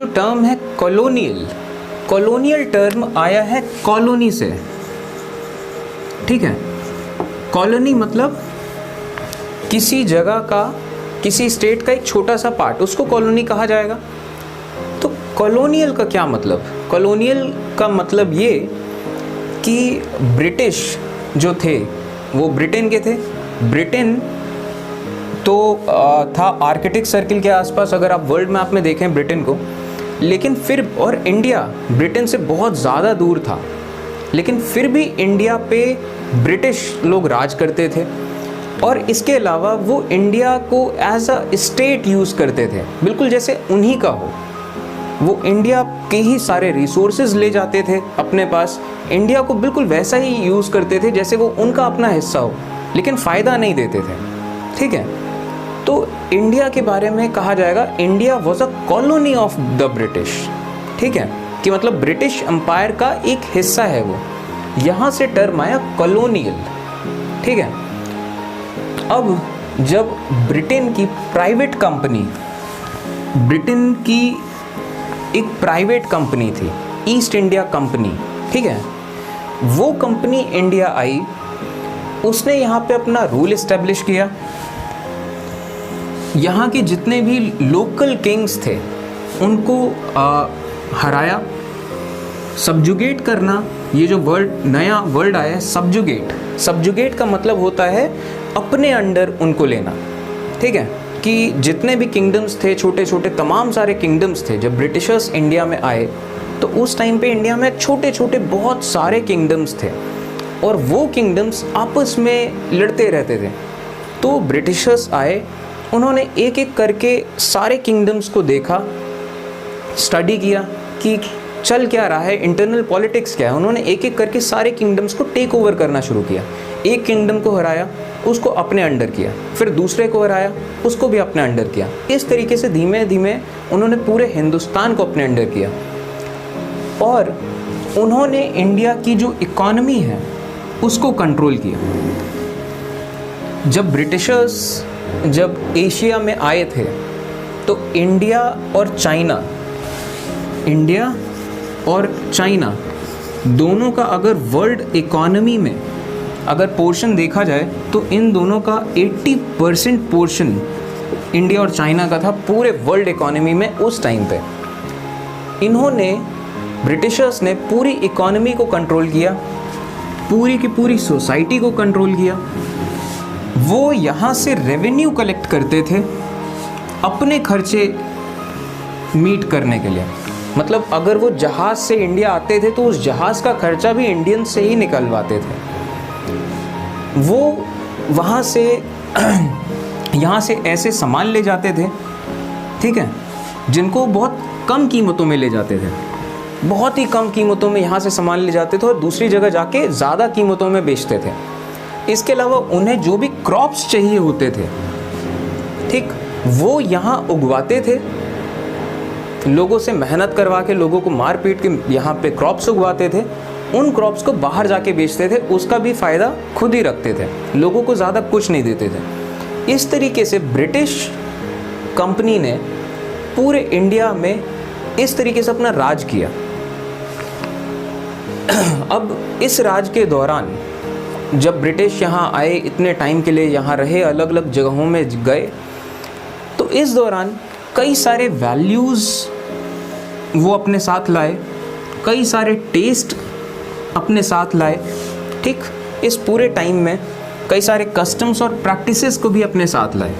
जो टर्म है colonial, colonial term आया है कॉलोनी से। ठीक है, कॉलोनी मतलब किसी जगह का, किसी स्टेट का एक छोटा सा पार्ट, उसको कॉलोनी कहा जाएगा। तो कॉलोनियल का क्या मतलब? कॉलोनियल का मतलब ये कि ब्रिटिश जो थे वो ब्रिटेन के थे। ब्रिटेन तो था आर्कटिक सर्किल के आसपास, अगर आप वर्ल्ड मैप में देखें ब्रिटेन को, लेकिन फिर और इंडिया ब्रिटेन से बहुत ज़्यादा दूर था, लेकिन फिर भी इंडिया पे ब्रिटिश लोग राज करते थे। और इसके अलावा वो इंडिया को एज अ स्टेट यूज़ करते थे, बिल्कुल जैसे उन्हीं का हो। वो इंडिया के ही सारे रिसोर्सेज ले जाते थे अपने पास, इंडिया को बिल्कुल वैसा ही यूज़ करते थे जैसे वो उनका अपना हिस्सा हो, लेकिन फ़ायदा नहीं देते थे। ठीक है, तो इंडिया के बारे में कहा जाएगा India was a colony of the British. ठीक है, कि मतलब ब्रिटिश एम्पायर का एक हिस्सा है वो, यहाँ से टर्म आया कॉलोनियल। ठीक है, अब जब ब्रिटेन की प्राइवेट कंपनी, ब्रिटेन की एक प्राइवेट कंपनी थी ईस्ट इंडिया कंपनी, ठीक है, वो कंपनी इंडिया आई, उसने यहाँ पे अपना रूल इस्टेब्लिश किया। यहाँ के जितने भी लोकल किंग्स थे उनको हराया। सबजुगेट करना, ये जो वर्ड नया वर्ड आया है सबजुगेट, सबजुगेट का मतलब होता है अपने अंडर उनको लेना। ठीक है, कि जितने भी किंगडम्स थे, छोटे छोटे तमाम सारे किंगडम्स थे, जब ब्रिटिशर्स इंडिया में आए तो उस टाइम पे इंडिया में छोटे छोटे बहुत सारे किंगडम्स थे और वो किंगडम्स आपस में लड़ते रहते थे। तो ब्रिटिशर्स आए, उन्होंने एक एक करके सारे किंगडम्स को देखा, स्टडी किया कि चल क्या रहा है, इंटरनल पॉलिटिक्स क्या है। उन्होंने एक एक करके सारे किंगडम्स को टेक ओवर करना शुरू किया। एक किंगडम को हराया, उसको अपने अंडर किया, फिर दूसरे को हराया, उसको भी अपने अंडर किया। इस तरीके से धीमे धीमे उन्होंने पूरे हिंदुस्तान को अपने अंडर किया। और उन्होंने इंडिया की जो इकॉनमी है उसको कंट्रोल किया। जब ब्रिटिशर्स जब एशिया में आए थे तो इंडिया और चाइना, इंडिया और चाइना दोनों का अगर वर्ल्ड इकॉनमी में अगर पोर्शन देखा जाए तो इन दोनों का 80% पोर्शन इंडिया और चाइना का था पूरे वर्ल्ड इकॉनमी में उस टाइम पे। इन्होंने, ब्रिटिशर्स ने पूरी इकॉनमी को कंट्रोल किया, पूरी की पूरी सोसाइटी को कंट्रोल किया। वो यहाँ से रेवेन्यू कलेक्ट करते थे अपने खर्चे मीट करने के लिए। मतलब अगर वो जहाज़ से इंडिया आते थे तो उस जहाज़ का खर्चा भी इंडियन से ही निकलवाते थे। वो वहाँ से यहाँ से ऐसे सामान ले जाते थे, ठीक है, जिनको बहुत कम कीमतों में ले जाते थे, बहुत ही कम कीमतों में यहाँ से सामान ले जाते थे और दूसरी जगह जाके ज़्यादा कीमतों में बेचते थे। इसके अलावा उन्हें जो भी क्रॉप्स चाहिए होते थे, ठीक, वो यहाँ उगवाते थे, लोगों से मेहनत करवा के, लोगों को मार पीट के यहाँ पे क्रॉप्स उगवाते थे। उन क्रॉप्स को बाहर जाके बेचते थे, उसका भी फ़ायदा खुद ही रखते थे, लोगों को ज़्यादा कुछ नहीं देते थे। इस तरीके से ब्रिटिश कंपनी ने पूरे इंडिया में इस तरीके से अपना राज किया। अब इस राज के दौरान जब ब्रिटिश यहाँ आए, इतने टाइम के लिए यहाँ रहे, अलग अलग जगहों में गए, तो इस दौरान कई सारे वैल्यूज़ वो अपने साथ लाए, कई सारे टेस्ट अपने साथ लाए। ठीक, इस पूरे टाइम में कई सारे कस्टम्स और प्रैक्टिसेस को भी अपने साथ लाए।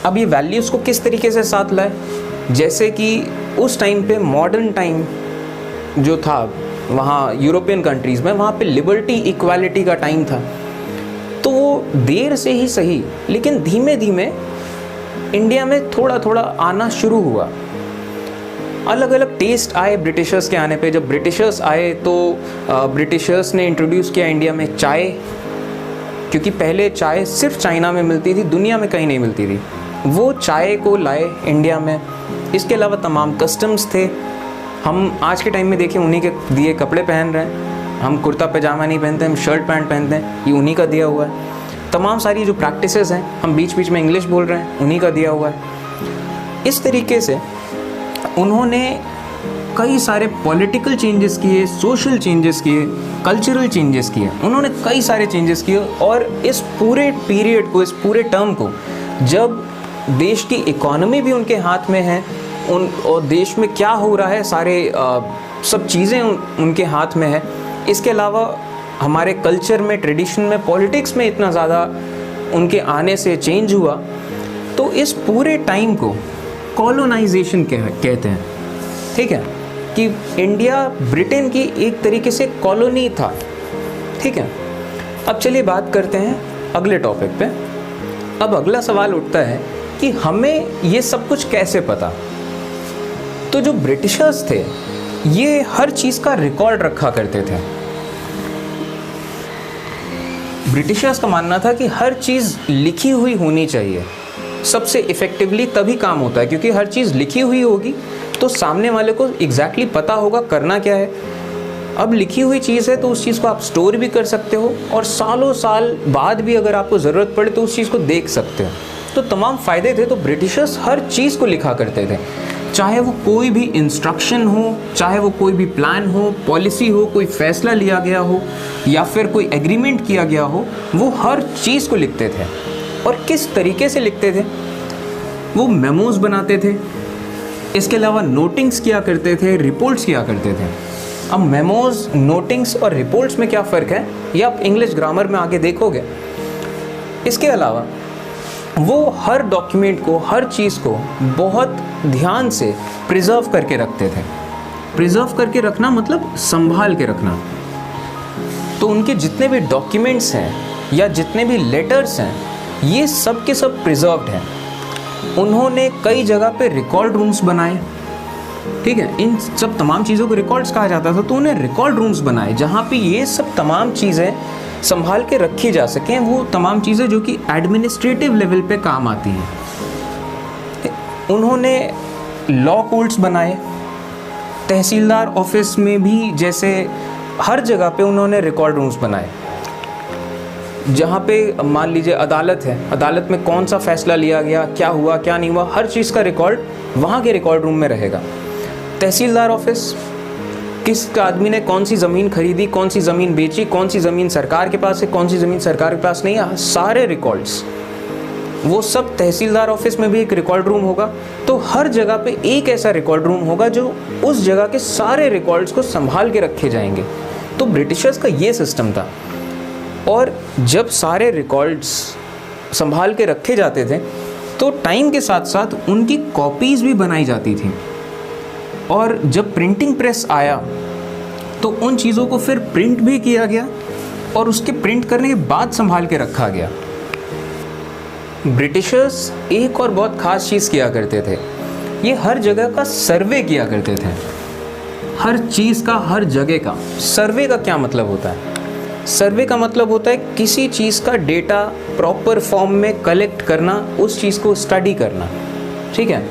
अब ये वैल्यूज़ को किस तरीके से साथ लाए? जैसे कि उस टाइम पे मॉडर्न टाइम जो था वहाँ यूरोपियन कंट्रीज़ में, वहाँ पे लिबर्टी इक्वालिटी का टाइम था। तो वो देर से ही सही, लेकिन धीमे धीमे इंडिया में थोड़ा थोड़ा आना शुरू हुआ। अलग अलग टेस्ट आए ब्रिटिशर्स के आने पे। जब ब्रिटिशर्स आए तो ब्रिटिशर्स ने इंट्रोड्यूस किया इंडिया में चाय, क्योंकि पहले चाय सिर्फ चाइना में मिलती थी, दुनिया में कहीं नहीं मिलती थी। वो चाय को लाए इंडिया में। इसके अलावा तमाम कस्टम्स थे। हम आज के टाइम में देखें उन्हीं के दिए कपड़े पहन रहे हैं, हम कुर्ता पैजामा नहीं पहनते, हम शर्ट पैंट पहनते हैं, ये उन्हीं का दिया हुआ है। तमाम सारी जो प्रैक्टिसेस हैं, हम बीच बीच में इंग्लिश बोल रहे हैं, उन्हीं का दिया हुआ है। इस तरीके से उन्होंने कई सारे पॉलिटिकल चेंजेस किए, सोशल चेंजेस किए, कल्चरल चेंजेस किए, उन्होंने कई सारे चेंजेस किए। और इस पूरे पीरियड को, इस पूरे टर्म को, जब देश की इकोनॉमी भी उनके हाथ में है, और देश में क्या हो रहा है सारे सब चीज़ें उनके हाथ में है, इसके अलावा हमारे कल्चर में, ट्रेडिशन में, पॉलिटिक्स में इतना ज़्यादा उनके आने से चेंज हुआ, तो इस पूरे टाइम को कॉलोनाइजेशन कहते हैं। ठीक है, कि इंडिया ब्रिटेन की एक तरीके से कॉलोनी था। ठीक है, अब चलिए बात करते हैं अगले टॉपिक पे। अब अगला सवाल उठता है कि हमें ये सब कुछ कैसे पता। तो जो ब्रिटिशर्स थे ये हर चीज़ का रिकॉर्ड रखा करते थे। ब्रिटिशर्स का मानना था कि हर चीज़ लिखी हुई होनी चाहिए, सबसे इफ़ेक्टिवली तभी काम होता है, क्योंकि हर चीज़ लिखी हुई होगी तो सामने वाले को एग्जैक्टली पता होगा करना क्या है। अब लिखी हुई चीज़ है तो उस चीज़ को आप स्टोर भी कर सकते हो, और सालों साल बाद भी अगर आपको ज़रूरत पड़े तो उस चीज़ को देख सकते हो। तो तमाम फ़ायदे थे। तो ब्रिटिशर्स हर चीज़ को लिखा करते थे, चाहे वो कोई भी इंस्ट्रक्शन हो, चाहे वो कोई भी प्लान हो, पॉलिसी हो, कोई फ़ैसला लिया गया हो, या फिर कोई एग्रीमेंट किया गया हो, वो हर चीज़ को लिखते थे। और किस तरीके से लिखते थे? वो मेमोज बनाते थे, इसके अलावा नोटिंग्स किया करते थे, रिपोर्ट्स किया करते थे। अब मेमोज, नोटिंग्स और रिपोर्ट्स में क्या फ़र्क है ये आप इंग्लिश ग्रामर में आगे देखोगे। इसके अलावा वो हर डॉक्यूमेंट को, हर चीज़ को बहुत ध्यान से प्रिजर्व करके रखते थे। प्रिजर्व करके रखना मतलब संभाल के रखना। तो उनके जितने भी डॉक्यूमेंट्स हैं या जितने भी लेटर्स हैं, ये सब के सब प्रिजर्व्ड हैं। उन्होंने कई जगह पे रिकॉर्ड रूम्स बनाए। ठीक है, इन सब तमाम चीज़ों को रिकॉर्ड्स कहा जाता था, तो उन्हें रिकॉर्ड रूम्स बनाए जहाँ पे ये सब तमाम चीज़ें संभाल के रखी जा सकें, वो तमाम चीज़ें जो कि एडमिनिस्ट्रेटिव लेवल पे काम आती हैं। उन्होंने लॉ कोर्ट्स बनाए, तहसीलदार ऑफिस में भी जैसे हर जगह पे उन्होंने रिकॉर्ड रूम्स बनाए, जहाँ पे मान लीजिए अदालत है, अदालत में कौन सा फैसला लिया गया, क्या हुआ क्या नहीं हुआ, हर चीज़ का रिकॉर्ड वहाँ के रिकॉर्ड रूम में रहेगा। तहसीलदार ऑफिस, किस आदमी ने कौन सी ज़मीन खरीदी, कौन सी ज़मीन बेची, कौन सी ज़मीन सरकार के पास है, कौन सी ज़मीन सरकार के पास नहीं है, सारे रिकॉर्ड्स वो सब तहसीलदार ऑफिस में भी एक रिकॉर्ड रूम होगा। तो हर जगह पे एक ऐसा रिकॉर्ड रूम होगा जो उस जगह के सारे रिकॉर्ड्स को संभाल के रखे जाएंगे। तो ब्रिटिशर्स का ये सिस्टम था। और जब सारे रिकॉर्ड्स संभाल के रखे जाते थे तो टाइम के साथ साथ उनकी कॉपीज़ भी बनाई जाती थी। और जब प्रिंटिंग प्रेस आया तो उन चीज़ों को फिर प्रिंट भी किया गया और उसके प्रिंट करने के बाद संभाल के रखा गया। ब्रिटिशर्स एक और बहुत ख़ास चीज़ किया करते थे, ये हर जगह का सर्वे किया करते थे। हर चीज़ का, हर जगह का। सर्वे का क्या मतलब होता है? सर्वे का मतलब होता है किसी चीज़ का डेटा प्रॉपर फॉर्म में कलेक्ट करना, उस चीज़ को स्टडी करना। ठीक है,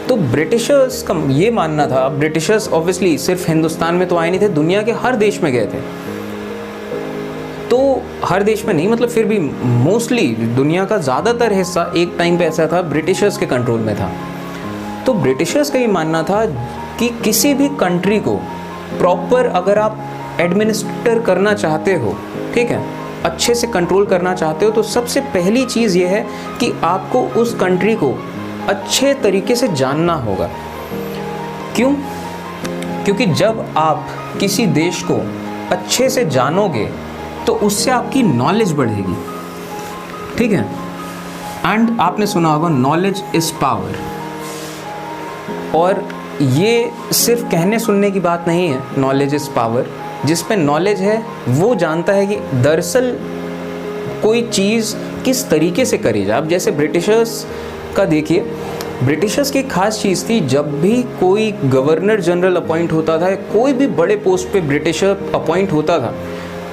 तो ब्रिटिशर्स का ये मानना था। ब्रिटिशर्स ऑब्वियसली सिर्फ हिंदुस्तान में तो आए नहीं थे, दुनिया के हर देश में गए थे। तो हर देश में नहीं, मतलब फिर भी मोस्टली दुनिया का ज़्यादातर हिस्सा एक टाइम पे ऐसा था ब्रिटिशर्स के कंट्रोल में था। तो ब्रिटिशर्स का ये मानना था कि किसी भी कंट्री को प्रॉपर अगर आप एडमिनिस्टर करना चाहते हो, ठीक है, अच्छे से कंट्रोल करना चाहते हो, तो सबसे पहली चीज़ ये है कि आपको उस कंट्री को अच्छे तरीके से जानना होगा। क्यों? क्योंकि जब आप किसी देश को अच्छे से जानोगे तो उससे आपकी नॉलेज बढ़ेगी। ठीक है, एंड आपने सुना होगा नॉलेज इज़ पावर। और ये सिर्फ कहने सुनने की बात नहीं है, नॉलेज इज़ पावर। जिस पे नॉलेज है वो जानता है कि दरअसल कोई चीज़ किस तरीके से करी जाए। अब जैसे ब्रिटिशर्स का देखिए, ब्रिटिशर्स की खास चीज़ थी, जब भी कोई गवर्नर जनरल अपॉइंट होता था, कोई भी बड़े पोस्ट पे ब्रिटिशर अपॉइंट होता था,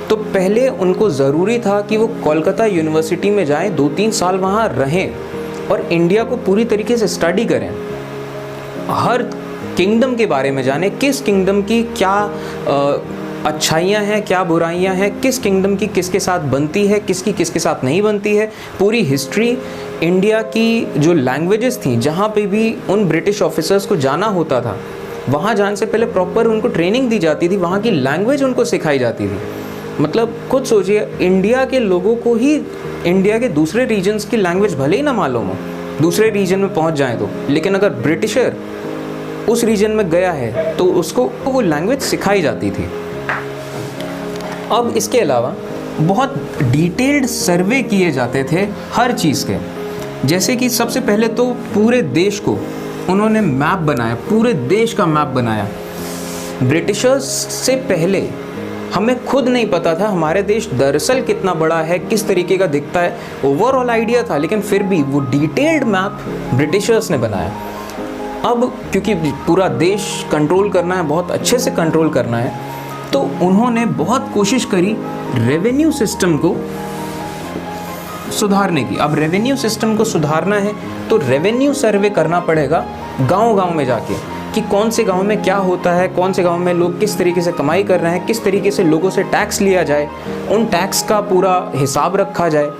तो पहले उनको ज़रूरी था कि वो कोलकाता यूनिवर्सिटी में जाएं, 2-3 साल वहाँ रहें और इंडिया को पूरी तरीके से स्टडी करें, हर किंगडम के बारे में जाने, किस किंगडम की क्या अच्छाइयाँ हैं, क्या बुराइयाँ हैं, किस किंगडम की किसके साथ बनती है, किसकी किसके साथ नहीं बनती है, पूरी हिस्ट्री, इंडिया की जो लैंग्वेजेस थी, जहाँ पे भी उन ब्रिटिश ऑफिसर्स को जाना होता था, वहाँ जाने से पहले प्रॉपर उनको ट्रेनिंग दी जाती थी, वहाँ की लैंग्वेज उनको सिखाई जाती थी। मतलब खुद सोचिए, इंडिया के लोगों को ही इंडिया के दूसरे रीजन्स की लैंग्वेज भले ही ना मालूम हो, दूसरे रीजन में पहुँच जाए तो, लेकिन अगर ब्रिटिशर उस रीजन में गया है तो उसको वो लैंग्वेज सिखाई जाती थी। अब इसके अलावा बहुत डिटेल्ड सर्वे किए जाते थे हर चीज़ के। जैसे कि सबसे पहले तो पूरे देश को उन्होंने मैप बनाया, पूरे देश का मैप बनाया। ब्रिटिशर्स से पहले हमें खुद नहीं पता था हमारे देश दरअसल कितना बड़ा है, किस तरीके का दिखता है, ओवरऑल आइडिया था, लेकिन फिर भी वो डिटेल्ड मैप ब्रिटिशर्स ने बनाया। अब क्योंकि पूरा देश कंट्रोल करना है, बहुत अच्छे से कंट्रोल करना है, तो उन्होंने बहुत कोशिश करी रेवेन्यू सिस्टम को सुधारने की। अब रेवेन्यू सिस्टम को सुधारना है तो रेवेन्यू सर्वे करना पड़ेगा गांव-गांव में जाके, कि कौन से गांव में क्या होता है, कौन से गांव में लोग किस तरीके से कमाई कर रहे हैं, किस तरीके से लोगों से टैक्स लिया जाए, उन टैक्स का पूरा हिसाब रखा जाए।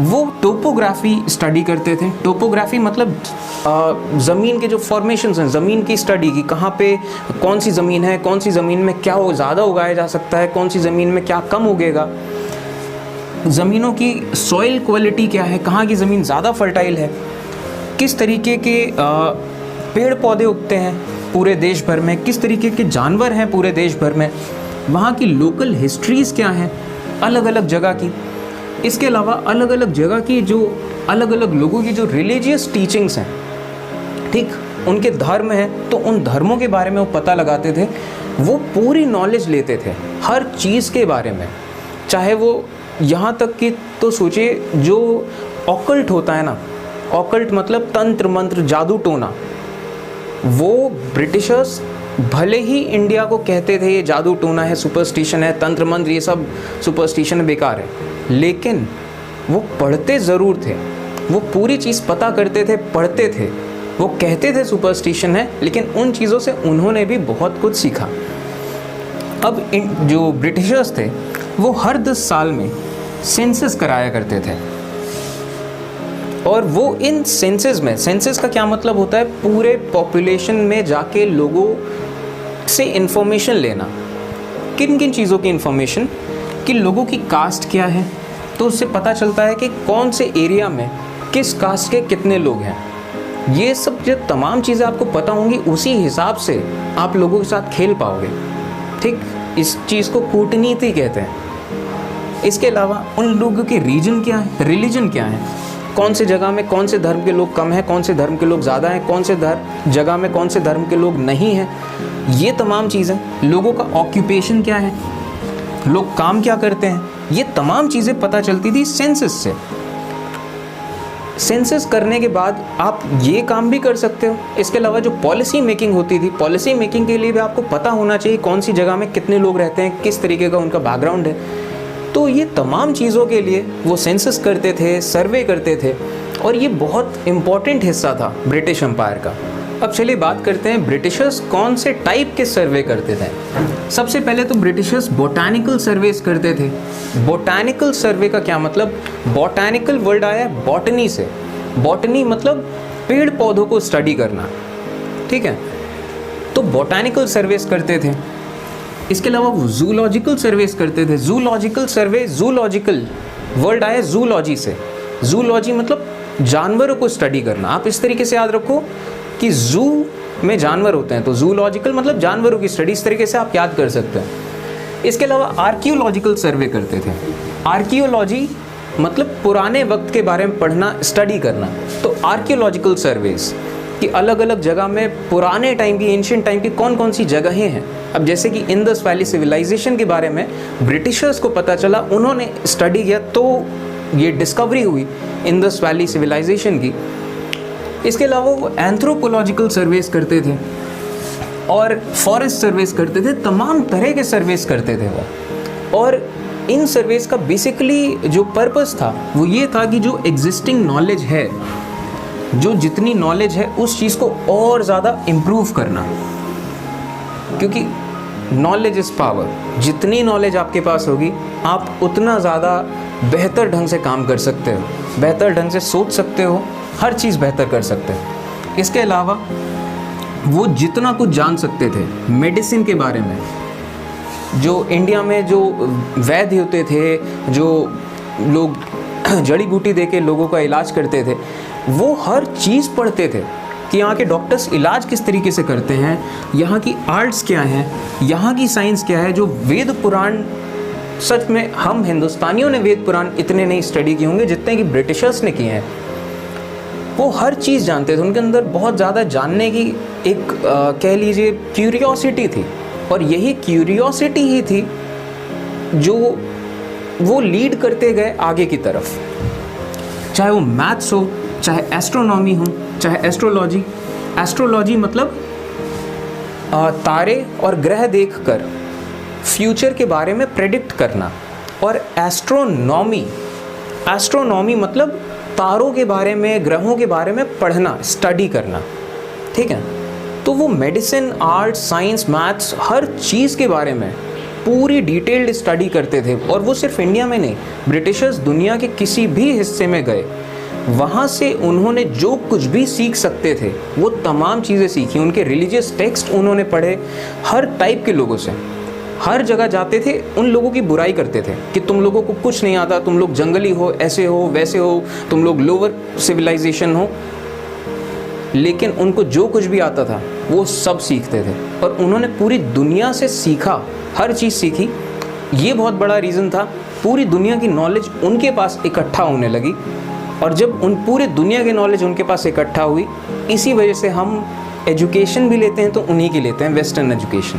वो टोपोग्राफी स्टडी करते थे। टोपोग्राफी मतलब ज़मीन के जो फॉर्मेशंस हैं, ज़मीन की स्टडी की, कहाँ पे कौन सी ज़मीन है, कौन सी ज़मीन में क्या ज़्यादा उगाया जा सकता है, कौन सी ज़मीन में क्या कम उगेगा, ज़मीनों की सॉइल क्वालिटी क्या है, कहाँ की ज़मीन ज़्यादा फर्टाइल है, किस तरीके के पेड़ पौधे उगते हैं पूरे देश भर में, किस तरीके के जानवर हैं पूरे देश भर में, वहाँ की लोकल हिस्ट्रीज़ क्या हैं अलग अलग जगह की। इसके अलावा अलग अलग जगह की जो अलग अलग लोगों की जो रिलीजियस टीचिंग्स हैं, ठीक, उनके धर्म हैं, तो उन धर्मों के बारे में वो पता लगाते थे। वो पूरी नॉलेज लेते थे हर चीज़ के बारे में, चाहे वो यहाँ तक कि, तो सोचिए जो ऑकल्ट होता है ना, ऑकल्ट मतलब तंत्र मंत्र जादू टोना, वो ब्रिटिशर्स भले ही इंडिया को कहते थे ये जादू टोना है, सुपरस्टिशन है, तंत्र मंत्र ये सब सुपरस्टिशन बेकार है, लेकिन वो पढ़ते ज़रूर थे, वो पूरी चीज़ पता करते थे, पढ़ते थे। वो कहते थे सुपरस्टिशन है, लेकिन उन चीज़ों से उन्होंने भी बहुत कुछ सीखा। अब जो ब्रिटिशर्स थे वो हर 10 साल में सेंसस कराया करते थे, और वो इन सेंसस में, सेंसस का क्या मतलब होता है, पूरे पॉपुलेशन में जाके लोगों से इन्फॉर्मेशन लेना। किन किन चीज़ों की इन्फॉर्मेशन, कि लोगों की कास्ट क्या है, तो उससे पता चलता है कि कौन से एरिया में किस कास्ट के कितने लोग हैं। ये सब जो तमाम चीज़ें आपको पता होंगी, उसी हिसाब से आप लोगों के साथ खेल पाओगे, ठीक। इस चीज़ को कूटनीति कहते हैं। इसके अलावा उन लोगों के रीजन क्या है, रिलीजन क्या है, कौन से जगह में कौन से धर्म के लोग कम हैं, कौन से धर्म के लोग ज़्यादा हैं, कौन से जगह में कौन से धर्म के लोग नहीं हैं, ये तमाम चीज़ें। लोगों का ऑक्यूपेशन क्या है, लोग काम क्या करते हैं, ये तमाम चीज़ें पता चलती थी सेंसस से। सेंसस करने के बाद आप ये काम भी कर सकते हो। इसके अलावा जो पॉलिसी मेकिंग होती थी, पॉलिसी मेकिंग के लिए भी आपको पता होना चाहिए कौन सी जगह में कितने लोग रहते हैं, किस तरीके का उनका बैकग्राउंड है। तो ये तमाम चीज़ों के लिए वो सेंसस करते थे, सर्वे करते थे, और ये बहुत इम्पॉर्टेंट हिस्सा था ब्रिटिश एम्पायर का। अब चलिए बात करते हैं ब्रिटिशर्स कौन से टाइप के सर्वे करते थे। सबसे पहले तो ब्रिटिशर्स बोटैनिकल सर्वेस करते थे। बोटैनिकल सर्वे का क्या मतलब, बोटैनिकल वर्ड आया है बॉटनी से। बॉटनी मतलब पेड़ पौधों को स्टडी करना, ठीक है, तो बोटैनिकल सर्वेस करते थे। इसके अलावा वो जूलॉजिकल सर्वेस करते थे। जूलॉजिकल सर्वे, जूलॉजिकल वर्ड आया जूलॉजी से। जूलॉजी मतलब जानवरों को स्टडी करना। आप इस तरीके से याद रखो कि जू में जानवर होते हैं, तो जूलॉजिकल मतलब जानवरों की स्टडी, इस तरीके से आप याद कर सकते हैं। इसके अलावा आर्कियोलॉजिकल सर्वे करते थे। आर्कियोलॉजी मतलब पुराने वक्त के बारे में पढ़ना, स्टडी करना, तो आर्कियोलॉजिकल सर्वेस कि अलग अलग जगह में पुराने टाइम की, एंशिएंट टाइम की कौन कौन सी जगहें हैं। अब जैसे कि इंडस वैली सिविलाइजेशन के बारे में ब्रिटिशर्स को पता चला, उन्होंने स्टडी किया, तो ये डिस्कवरी हुई इंडस वैली सिविलाइजेशन की। इसके अलावा वो एंथ्रोपोलॉजिकल सर्वेस करते थे और फॉरेस्ट सर्वेस करते थे, तमाम तरह के सर्वेस करते थे वो। और इन सर्वेस का बेसिकली जो पर्पस था वो ये था कि जो एग्जिस्टिंग नॉलेज है, जो जितनी नॉलेज है उस चीज़ को और ज़्यादा इम्प्रूव करना। क्योंकि नॉलेज इज़ पावर। जितनी नॉलेज आपके पास होगी आप उतना ज़्यादा बेहतर ढंग से काम कर सकते हो, बेहतर ढंग से सोच सकते हो, हर चीज़ बेहतर कर सकते हो। इसके अलावा वो जितना कुछ जान सकते थे मेडिसिन के बारे में, जो इंडिया में जो वैद्य होते थे, जो लोग जड़ी बूटी दे के लोगों का इलाज करते थे, वो हर चीज़ पढ़ते थे कि यहाँ के डॉक्टर्स इलाज किस तरीके से करते हैं, यहाँ की आर्ट्स क्या हैं, यहाँ की साइंस क्या है। जो वेद पुराण, सच में हम हिंदुस्तानियों ने वेद पुराण इतने नहीं स्टडी किए होंगे जितने कि ब्रिटिशर्स ने किए हैं। वो हर चीज़ जानते थे, उनके अंदर बहुत ज़्यादा जानने की एक कह लीजिए क्यूरियोसिटी थी, और यही क्यूरियोसिटी ही थी जो वो लीड करते गए आगे की तरफ। चाहे वो मैथ्स हो, चाहे एस्ट्रोनॉमी हो, चाहे एस्ट्रोलॉजी। एस्ट्रोलॉजी मतलब तारे और ग्रह देखकर फ्यूचर के बारे में प्रेडिक्ट करना, और एस्ट्रोनॉमी मतलब तारों के बारे में, ग्रहों के बारे में पढ़ना, स्टडी करना, ठीक है। तो वो मेडिसिन, आर्ट्स, साइंस, मैथ्स, हर चीज़ के बारे में पूरी डिटेल्ड स्टडी करते थे। और वो सिर्फ इंडिया में नहीं, ब्रिटिशर्स दुनिया के किसी भी हिस्से में गए, वहाँ से उन्होंने जो कुछ भी सीख सकते थे वो तमाम चीज़ें सीखी। उनके रिलीजियस टेक्स्ट उन्होंने पढ़े, हर टाइप के लोगों से। हर जगह जाते थे, उन लोगों की बुराई करते थे कि तुम लोगों को कुछ नहीं आता, तुम लोग जंगली हो, ऐसे हो, वैसे हो, तुम लोग लोअर सिविलाइजेशन हो। लेकिन उनको जो कुछ भी आता था वो सब सीखते थे, और उन्होंने पूरी दुनिया से सीखा, हर चीज़ सीखी। ये बहुत बड़ा रीज़न था, पूरी दुनिया की नॉलेज उनके पास इकट्ठा होने लगी। और जब उन पूरे दुनिया की नॉलेज उनके पास इकट्ठा हुई, इसी वजह से हम एजुकेशन भी लेते हैं तो उन्हीं की लेते हैं, वेस्टर्न एजुकेशन।